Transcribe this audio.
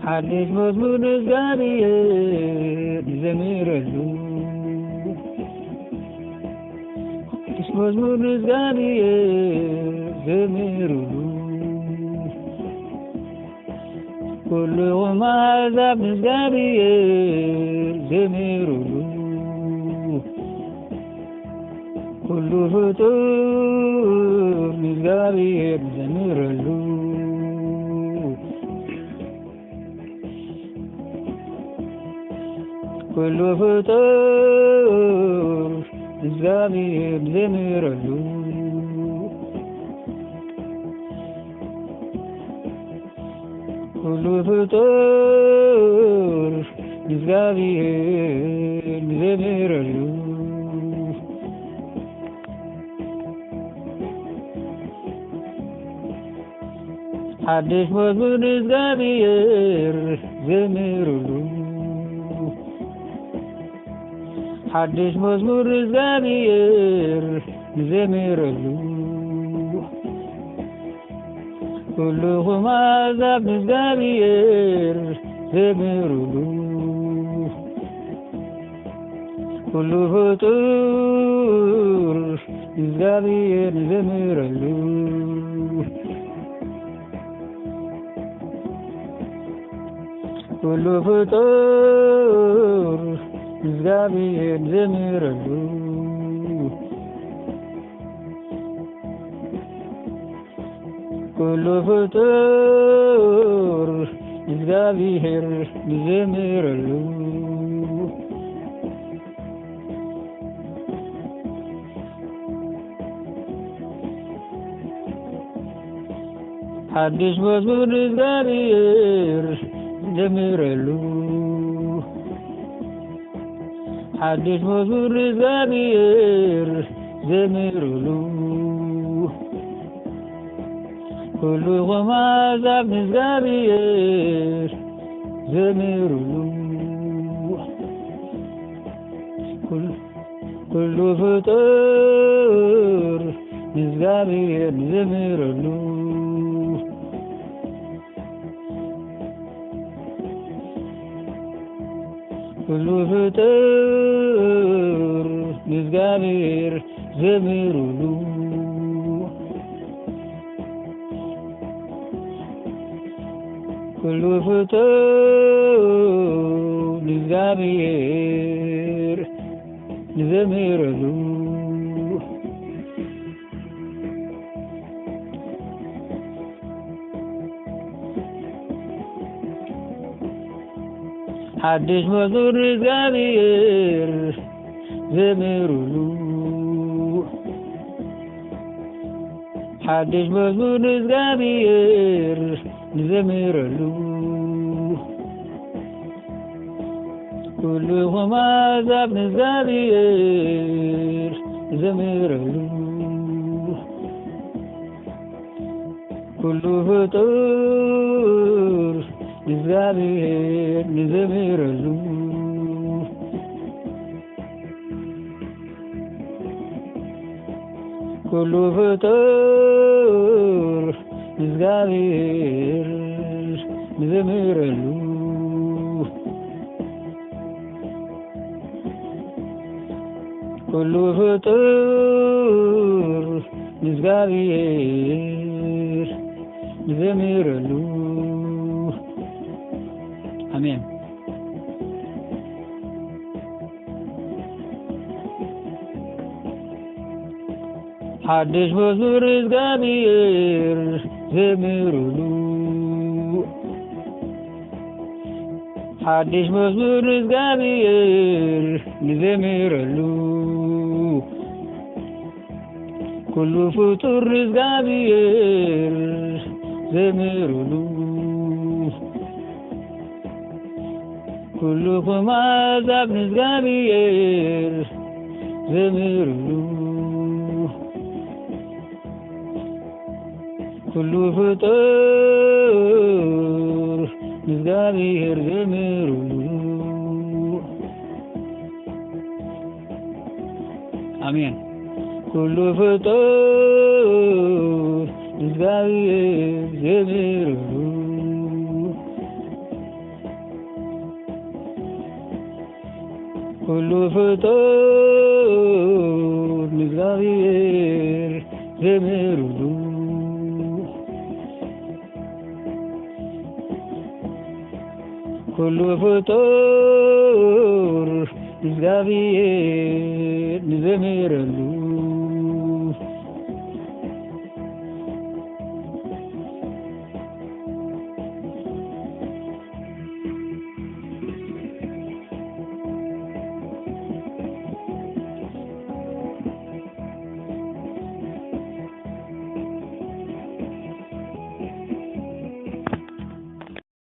حدش مضمون እግዚአብሔር ይዘምራሉ حدش مضمون እግዚአብሔር ይዘምራሉ كلهم عذاب እግዚአብሔር ይዘምራሉ كل ፍጡር እግዚአብሔር ይዘምራሉ كل ፍጡር እግዚአብሔር ይዘምራሉ كل ፍጡር እግዚአብሔር ይዘምራሉ حدش مضمون እግዚአብሔር ይዘምራሉ حدش مضمون እግዚአብሔር ይዘምራሉ كلهم عذاب እግዚአብሔር ይዘምራሉ كل ፍጡር እግዚአብሔር ይዘምራሉ كل ፍጡር እግዚአብሔር ይዘምራሉ كل ፍጡር እግዚአብሔር ይዘምራሉ حدش مضمون እግዚአብሔር ይዘምራሉ حدش مضمون እግዚአብሔር ይዘምራሉ كلهم عذاب እግዚአብሔር ይዘምራሉ كل ፍጡር እግዚአብሔር ይዘምራሉ كل ፍጡር እግዚአብሔር ይዘምራሉ كل ፍጡር እግዚአብሔር ይዘምራሉ حدش مضمون እግዚአብሔር ይዘምራሉ حدش مضمون እግዚአብሔር ይዘምራሉ كلهم عذاب እግዚአብሔር ይዘምራሉ كل ፍጡር እግዚአብሔር ይዘምራሉ كل ፍጡር እግዚአብሔር ይዘምራሉ كل ፍጡር እግዚአብሔር ይዘምራሉ አሜን حدش مضمون እግዚአብሔር ይዘምራሉ حدش مضمون እግዚአብሔር ይዘምራሉ كل ፍጡር እግዚአብሔር ይዘምራሉ كلهم عذاب እግዚአብሔር ይዘምራሉ كل ፍጡር እግዚአብሔር ይዘምራሉ አሜን كل ፍጡር እግዚአብሔር ይዘምራሉ ዘምሩሉ ኩሉ ፍጡር እግዚአብሔር ንዘምረሉ